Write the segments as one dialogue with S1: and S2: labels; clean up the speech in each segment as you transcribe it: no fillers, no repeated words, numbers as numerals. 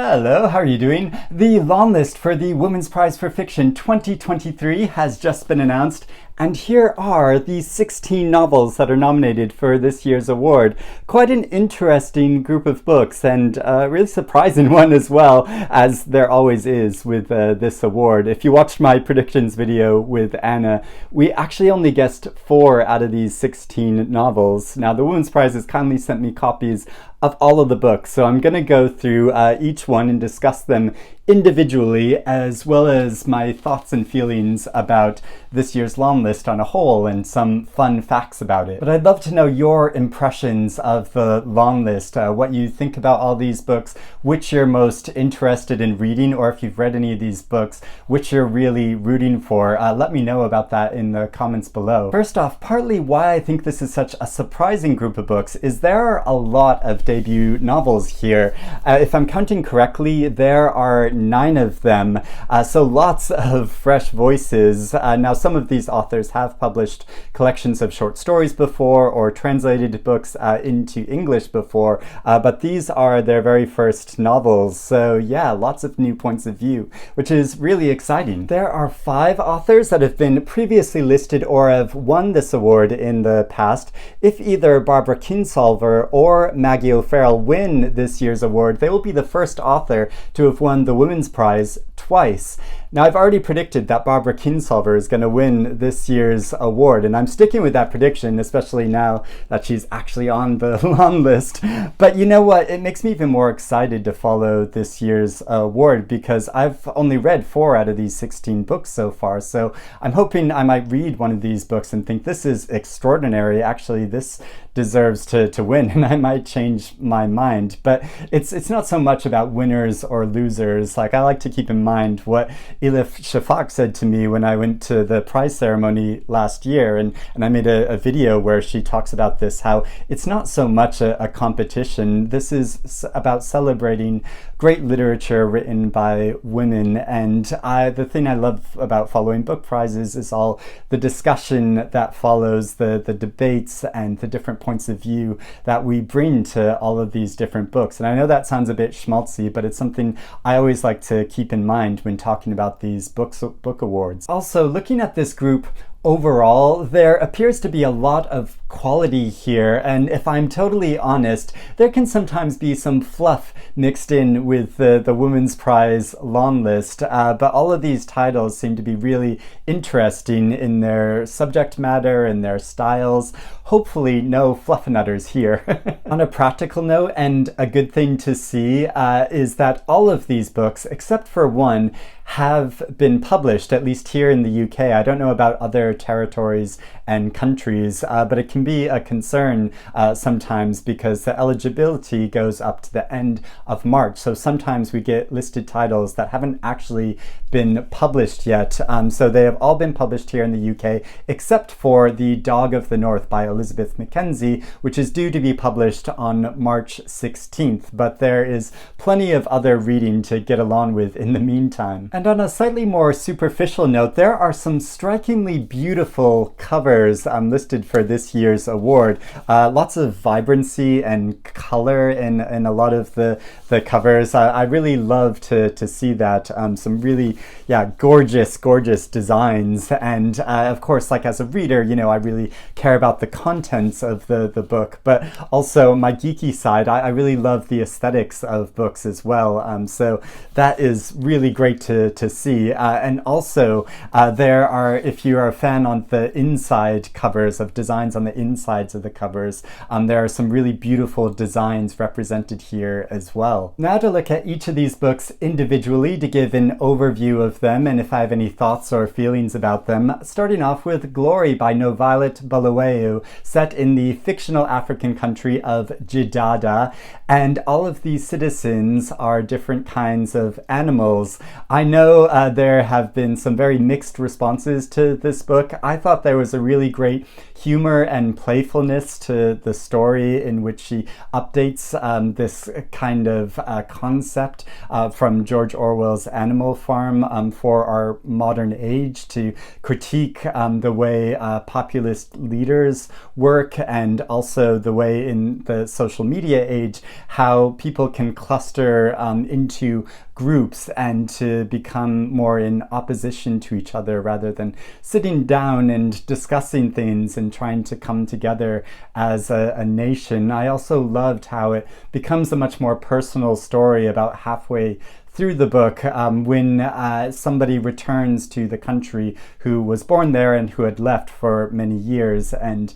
S1: Hello, how are you doing? The long list for the Women's Prize for Fiction 2023 has just been announced, and here are the 16 novels that are nominated for this year's award. Quite an interesting group of books, and a really surprising one as well, as there always is with this award. If you watched my predictions video with Anna, we actually only guessed 4 out of these 16 novels. Now, the Women's Prize has kindly sent me copies of all of the books, so I'm going to go through each one and discuss them individually, as well as my thoughts and feelings about this year's long list on a whole and some fun facts about it. But I'd love to know your impressions of the long list, what you think about all these books, which you're most interested in reading, or if you've read any of these books, which you're really rooting for. Let me know about that in the comments below. First off, partly why I think this is such a surprising group of books is there are a lot of debut novels here. If I'm counting correctly, there are 9 of them, so lots of fresh voices. Now, some of these authors have published collections of short stories before or translated books into English before, but these are their very first novels. So yeah, lots of new points of view, which is really exciting. There are 5 authors that have been previously listed or have won this award in the past. If either Barbara Kingsolver or Maggie O'Farrell win this year's award, they will be the first author to have won the Women's Prize twice. Now, I've already predicted that Barbara Kingsolver is going to win this year's award, and I'm sticking with that prediction, especially now that she's actually on the long list. But you know what? It makes me even more excited to follow this year's award, because I've only read 4 out of these 16 books so far, so I'm hoping I might read one of these books and think this is extraordinary. Actually, this deserves to win, and I might change my mind. But it's not so much about winners or losers. Like, I like to keep in mind what Elif Shafak said to me when I went to the prize ceremony last year, and I made a video where she talks about this, how it's not so much a competition. This is about celebrating great literature written by women, and the thing I love about following book prizes is all the discussion that follows, the debates and the different points of view that we bring to all of these different books. And I know that sounds a bit schmaltzy, but it's something I always like to keep in mind when talking about these book awards. Also, looking at this group overall, there appears to be a lot of quality here, and if I'm totally honest, there can sometimes be some fluff mixed in with the Women's Prize long list, but all of these titles seem to be really interesting in their subject matter and their styles. Hopefully no fluffernutters here. On a practical note, and a good thing to see, is that all of these books, except for one, have been published, at least here in the UK. I don't know about other territories and countries, but it can be a concern sometimes, because the eligibility goes up to the end of March. So sometimes we get listed titles that haven't actually been published yet. So they have all been published here in the UK, except for The Dog of the North by Elizabeth McKenzie, which is due to be published on March 16th. But there is plenty of other reading to get along with in the meantime. And on a slightly more superficial note, there are some strikingly beautiful covers listed for this year's award. Lots of vibrancy and color in a lot of the covers. I really love to see that. Some really, gorgeous designs. And of course, like as a reader, you know, I really care about the contents of the book, but also my geeky side, I really love the aesthetics of books as well. So that is really great to see. And also there are, if you are a fan on the inside covers, of designs on the insides of the covers, there are some really beautiful designs represented here as well. Now to look at each of these books individually to give an overview of them and if I have any thoughts or feelings about them, starting off with Glory by NoViolet Bulawayo, set in the fictional African country of Jidada, and all of these citizens are different kinds of animals. I know there have been some very mixed responses to this book. I thought there was a really great humor and playfulness to the story in which she updates this kind of concept from George Orwell's Animal Farm for our modern age, to critique the way populist leaders work, and also the way in the social media age how people can cluster into groups and to become more in opposition to each other rather than sitting down and discussing things and trying to come together as a nation. I also loved how it becomes a much more personal story about halfway through the book when somebody returns to the country who was born there and who had left for many years, and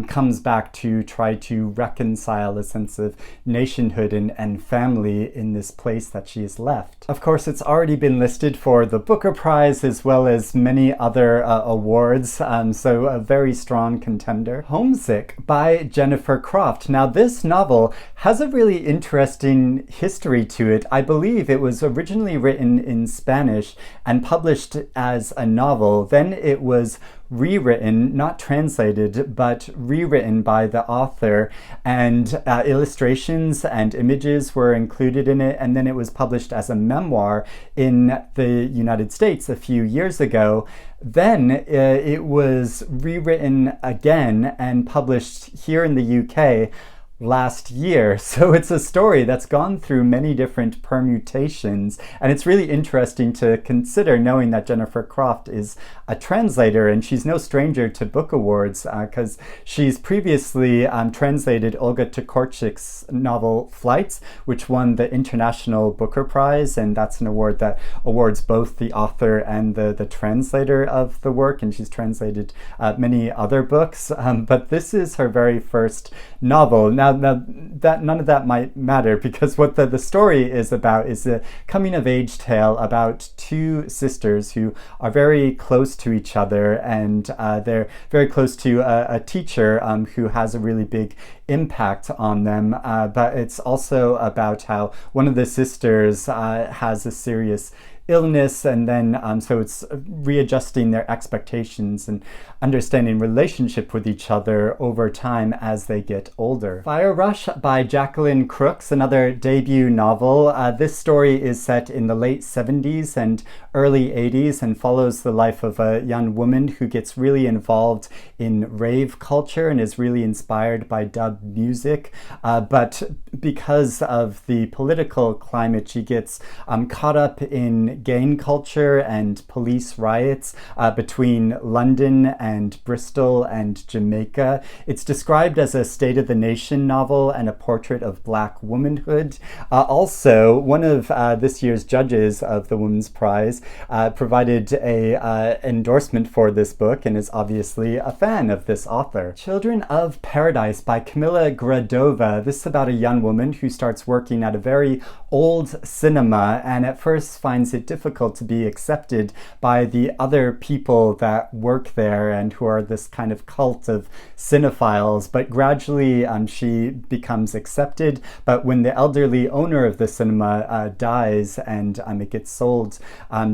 S1: comes back to try to reconcile a sense of nationhood and family in this place that she has left. Of course, it's already been listed for the Booker Prize as well as many other awards, so a very strong contender. Homesick by Jennifer Croft. Now, this novel has a really interesting history to it. I believe it was originally written in Spanish and published as a novel. Then it was rewritten, not translated, but rewritten by the author, and illustrations and images were included in it, and then it was published as a memoir in the United States a few years ago. Then it was rewritten again and published here in the UK last year. So it's a story that's gone through many different permutations, and it's really interesting to consider, knowing that Jennifer Croft is a translator, and she's no stranger to book awards because she's previously translated Olga Tokarczuk's novel Flights, which won the International Booker Prize, and that's an award that awards both the author and the translator of the work, and she's translated many other books, but this is her very first novel. Now that none of that might matter, because what the story is about is a coming-of-age tale about two sisters who are very close to each other, and they're very close to a teacher who has a really big impact on them, but it's also about how one of the sisters has a serious illness, and then so it's readjusting their expectations and understanding relationship with each other over time as they get older. Fire Rush by Jacqueline Crooks, another debut novel. This story is set in the late 70s and early 80s and follows the life of a young woman who gets really involved in rave culture and is really inspired by dub music, but because of the political climate, she gets caught up in gang culture and police riots between London and Bristol and Jamaica. It's described as a state of the nation novel and a portrait of Black womanhood. Also, one of this year's judges of the Women's Prize provided a endorsement for this book and is obviously a fan of this author. Children of Paradise by Camilla Grudova. This is about a young woman who starts working at a very old cinema and at first finds it difficult to be accepted by the other people that work there and who are this kind of cult of cinephiles, but gradually she becomes accepted. But when the elderly owner of the cinema dies and it gets sold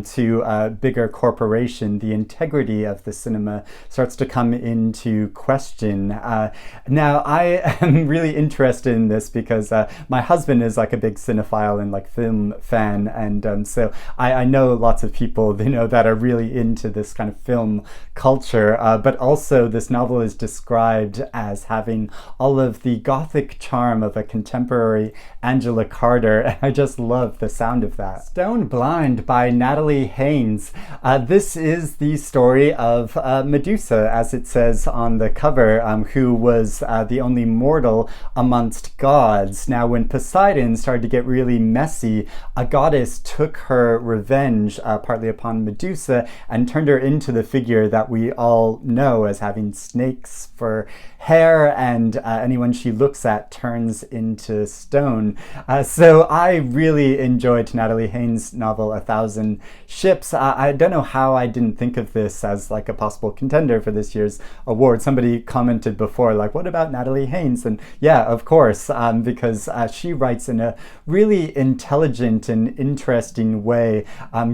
S1: to a bigger corporation, the integrity of the cinema starts to come into question. Now, I am really interested in this because my husband is like a big cinephile and like film fan, and so I know lots of people that are really into this kind of film culture, but also this novel is described as having all of the gothic charm of a contemporary Angela Carter. I just love the sound of that. Stone Blind by Natalie Haynes. This is the story of Medusa, as it says on the cover, who was the only mortal amongst gods. Now, when Poseidon started to get really messy, a goddess took her revenge partly upon Medusa and turned her into the figure that we all know as having snakes for hair, and anyone she looks at turns into stone. So I really enjoyed Natalie Haynes' novel A Thousand Ships. I don't know how I didn't think of this as like a possible contender for this year's award. Somebody commented before, like, what about Natalie Haynes? And yeah, of course, because because she writes in a really intelligent and interesting way,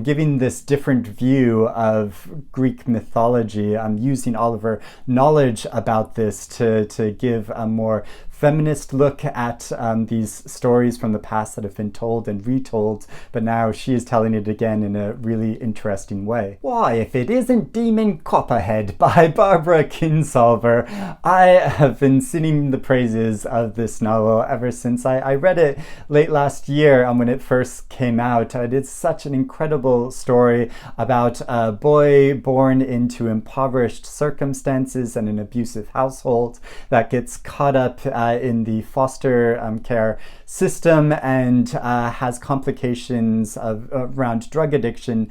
S1: giving this different view of Greek mythology, using all of her knowledge about this to give a more feminist look at these stories from the past that have been told and retold, but now she is telling it again in a really interesting way. Why, if it isn't Demon Copperhead by Barbara Kingsolver. I have been singing the praises of this novel ever since I read it late last year when it first came out. It is such an incredible story about a boy born into impoverished circumstances and an abusive household that gets caught up in the foster care system and has complications around drug addiction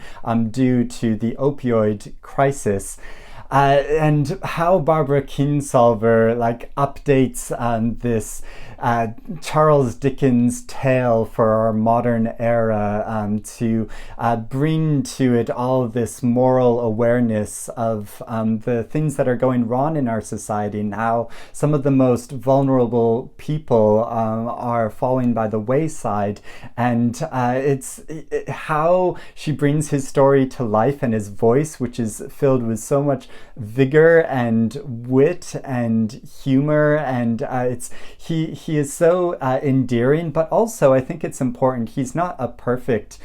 S1: due to the opioid crisis. And how Barbara Kingsolver updates this Charles Dickens tale for our modern era to bring to it all this moral awareness of the things that are going wrong in our society and how some of the most vulnerable people are falling by the wayside. And it's how she brings his story to life and his voice, which is filled with so much vigor and wit and humor, and he is so endearing, but also I think it's important, he's not a perfect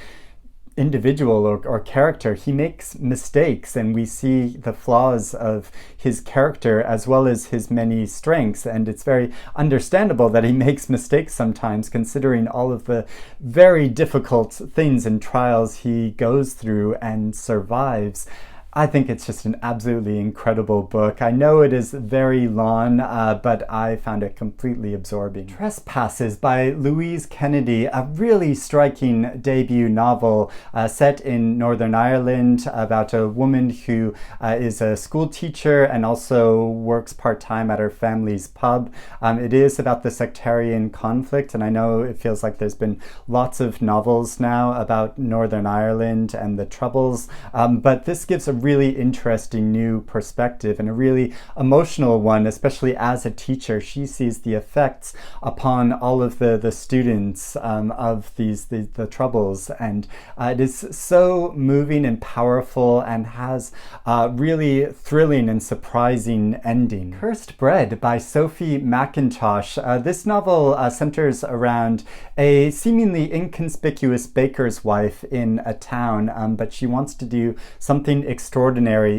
S1: individual or character. He makes mistakes, and we see the flaws of his character as well as his many strengths, and it's very understandable that he makes mistakes sometimes, considering all of the very difficult things and trials he goes through and survives. I think it's just an absolutely incredible book. I know it is very long, but I found it completely absorbing. Trespasses by Louise Kennedy, a really striking debut novel set in Northern Ireland about a woman who is a school teacher and also works part-time at her family's pub. It is about the sectarian conflict, and I know it feels like there's been lots of novels now about Northern Ireland and the Troubles, but this gives a really interesting new perspective and a really emotional one, especially as a teacher. She sees the effects upon all of the students of the Troubles, and it is so moving and powerful and has a really thrilling and surprising ending. Cursed Bread by Sophie Mackintosh. This novel centers around a seemingly inconspicuous baker's wife in a town, but she wants to do something extraordinary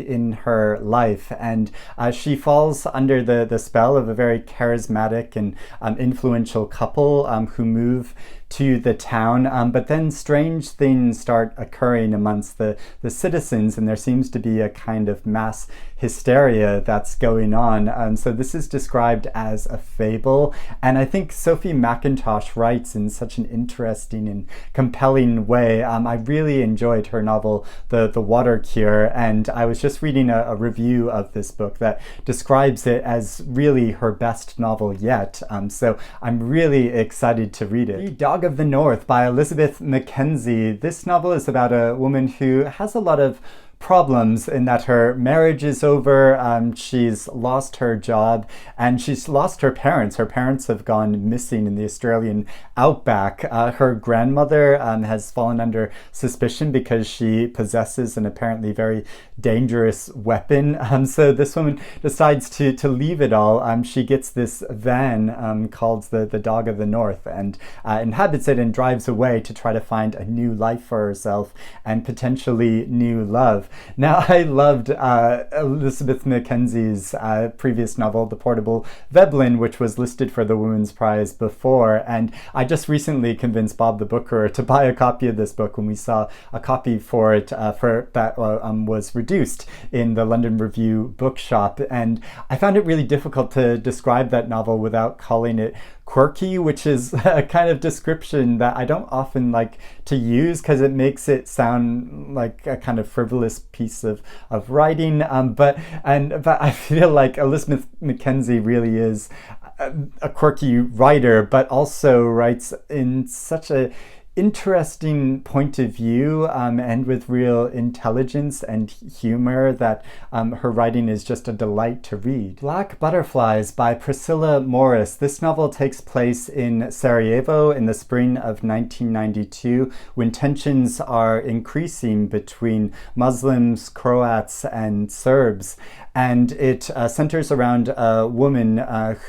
S1: in her life, and she falls under the spell of a very charismatic and influential couple who move to the town, but then strange things start occurring amongst the citizens, and there seems to be a kind of mass hysteria that's going on. So this is described as a fable, and I think Sophie Mackintosh writes in such an interesting and compelling way. I really enjoyed her novel, The Water Cure, and I was just reading a review of this book that describes it as really her best novel yet. So I'm really excited to read it. The Dog of the North by Elizabeth McKenzie. This novel is about a woman who has a lot of problems in that her marriage is over, she's lost her job, and she's lost her parents. Her parents have gone missing in the Australian outback. Her grandmother has fallen under suspicion because she possesses an apparently very dangerous weapon. So this woman decides to leave it all. She gets this van called the Dog of the North and inhabits it and drives away to try to find a new life for herself and potentially new love. Now, I loved Elizabeth Mackenzie's previous novel, The Portable Veblen, which was listed for the Women's Prize before, and I just recently convinced Bob the Booker to buy a copy of this book when we saw a copy for it that was reduced in the London Review bookshop, and I found it really difficult to describe that novel without calling it quirky, which is a kind of description that I don't often like to use because it makes it sound like a kind of frivolous piece of writing. But I feel like Elizabeth McKenzie really is a quirky writer, but also writes in such a interesting point of view and with real intelligence and humor that her writing is just a delight to read. Black Butterflies by Priscilla Morris. This novel takes place in Sarajevo in the spring of 1992 when tensions are increasing between Muslims, Croats, and Serbs. And it centers around a woman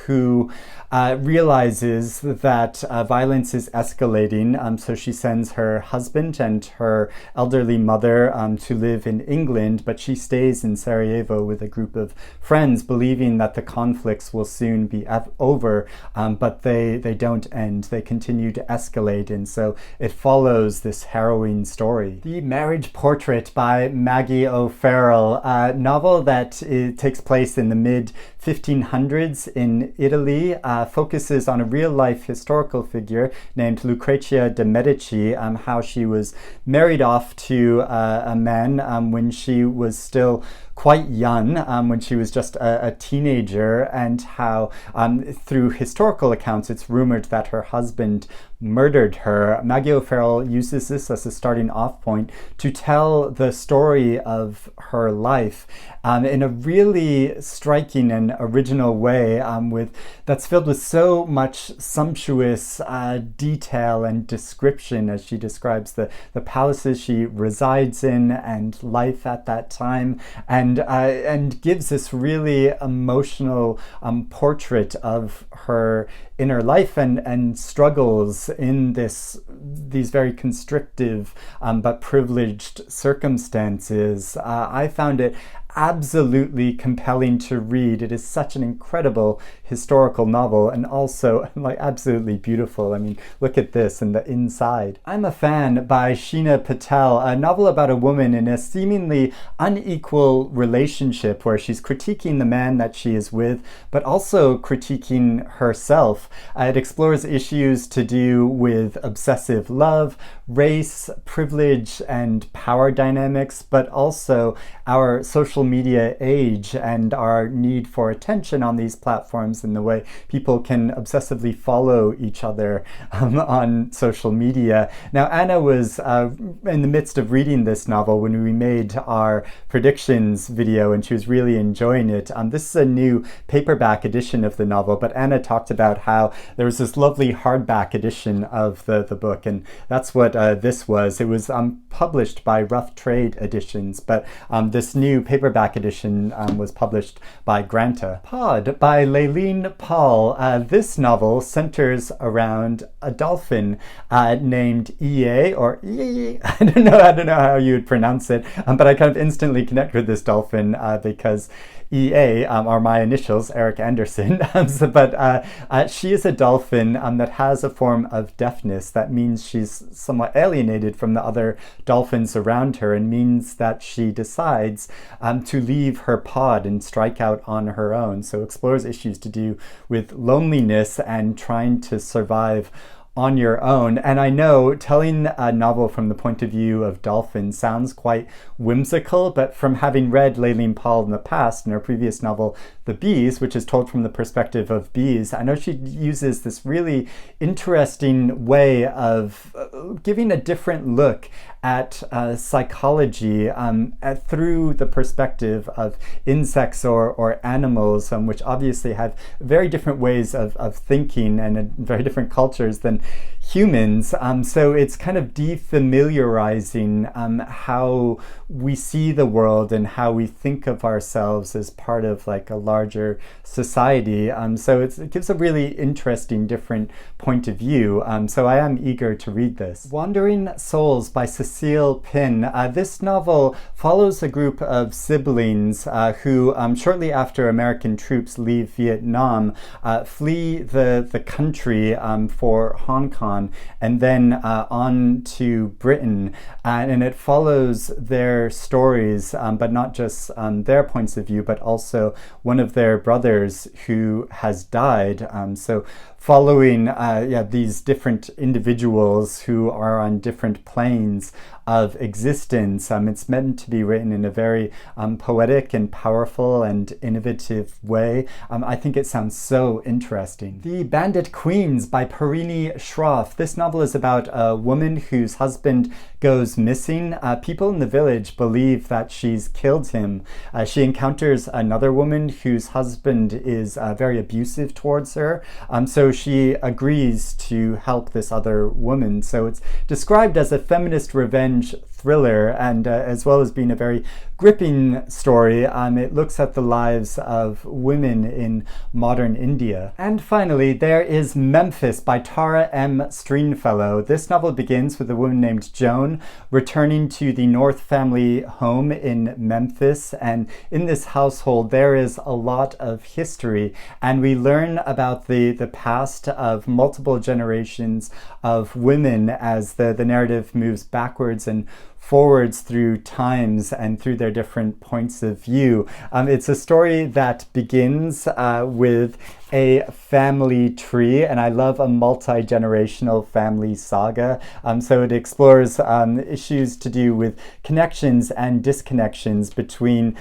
S1: who realizes that violence is escalating, so she sends her husband and her elderly mother to live in England, but she stays in Sarajevo with a group of friends, believing that the conflicts will soon be over, but they don't end. They continue to escalate, and so it follows this harrowing story. The Marriage Portrait by Maggie O'Farrell, a novel that takes place in the mid-1500s in Italy, focuses on a real-life historical figure named Lucrezia de Medici, how she was married off to a man when she was still quite young, when she was just a teenager, and how through historical accounts it's rumored that her husband murdered her. Maggie O'Farrell uses this as a starting off point to tell the story of her life in a really striking and original way, that's filled with so much sumptuous detail and description as she describes the palaces she resides in and life at that time, and gives this really emotional portrait of her inner life and struggles in these very constrictive but privileged circumstances. I found it absolutely compelling to read. It is such an incredible historical novel and also like absolutely beautiful. I mean, look at this and the inside. I'm a Fan by Sheena Patel, a novel about a woman in a seemingly unequal relationship where she's critiquing the man that she is with, but also critiquing herself. It explores issues to do with obsessive love, race, privilege, and power dynamics, but also our social media age and our need for attention on these platforms and the way people can obsessively follow each other on social media. Now, Anna was in the midst of reading this novel when we made our predictions video, and she was really enjoying it. This is a new paperback edition of the novel, but Anna talked about how there was this lovely hardback edition of the book, and that's what this was. It was published by Rough Trade Editions, but this new paperback edition was published by Granta. Pod by Laline Paull. This novel centers around a dolphin named EA, or EA. I don't know how you would pronounce it, but I kind of instantly connect with this dolphin because EA are my initials, Eric Anderson, but she is a dolphin that has a form of deafness that means she's somewhat alienated from the other dolphins around her, and means that she decides to leave her pod and strike out on her own. So explores issues to do with loneliness and trying to survive on your own. And I know telling a novel from the point of view of dolphins sounds quite whimsical, but from having read Laline Paull in the past in her previous novel The Bees, which is told from the perspective of bees, I know she uses this really interesting way of giving a different look at psychology through the perspective of insects or animals, which obviously have very different ways of thinking and very different cultures than humans. So it's kind of defamiliarizing how we see the world and how we think of ourselves as part of like a larger society. So it gives a really interesting, different point of view. So I am eager to read this. Wandering Souls by Cecile Pin. This novel follows a group of siblings who, shortly after American troops leave Vietnam, flee the country for Hong Kong and then on to Britain. And it follows their stories, but not just their points of view, but also one of their brothers who has died. So following these different individuals who are on different planes of existence. It's meant to be written in a very poetic and powerful and innovative way. I think it sounds so interesting. The Bandit Queens by Parini Shroff. This novel is about a woman whose husband goes missing. People in the village believe that she's killed him. She encounters another woman whose husband is very abusive towards her. So she agrees to help this other woman. So it's described as a feminist revenge thriller, and as well as being a very gripping story, it looks at the lives of women in modern India. And finally, there is Memphis by Tara M. Stringfellow. This novel begins with a woman named Joan returning to the North family home in Memphis, and in this household there is a lot of history, and we learn about the past of multiple generations of women as the narrative moves backwards and forwards through times and through their different points of view. It's a story that begins with a family tree, and I love a multi-generational family saga. So it explores issues to do with connections and disconnections between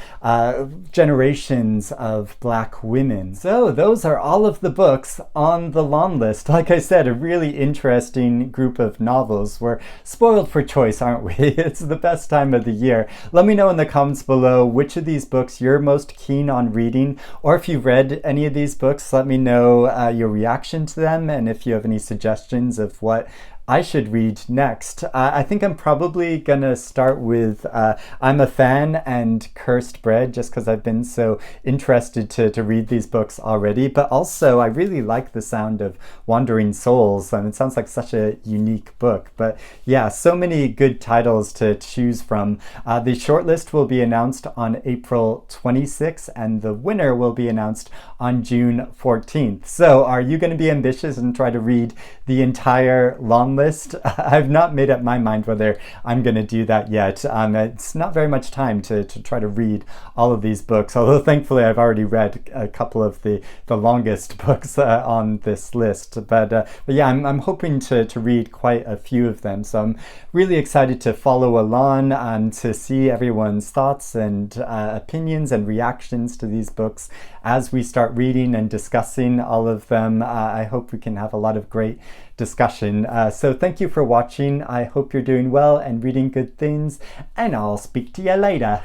S1: generations of Black women. So those are all of the books on the Longlist. Like I said, a really interesting group of novels. We're spoiled for choice, aren't we? It's the best time of the year. Let me know in the comments below which of these books you're most keen on reading, or if you've read any of these books, let me know your reaction to them, and if you have any suggestions of what I should read next. I think I'm probably gonna start with I'm a Fan and Cursed Bread, just because I've been so interested to read these books already, but also I really like the sound of Wandering Souls, and it sounds like such a unique book. But yeah, so many good titles to choose from. The shortlist will be announced on April 26th, and the winner will be announced on June 14th. So are you going to be ambitious and try to read the entire long list? I've not made up my mind whether I'm going to do that yet. It's not very much time to try to read all of these books, although thankfully I've already read a couple of the longest books on this list. But yeah, I'm hoping to read quite a few of them. So I'm really excited to follow along, to see everyone's thoughts and opinions and reactions to these books as we start reading and discussing all of them. I hope we can have a lot of great discussion. So thank you for watching. I hope you're doing well and reading good things, and I'll speak to you later.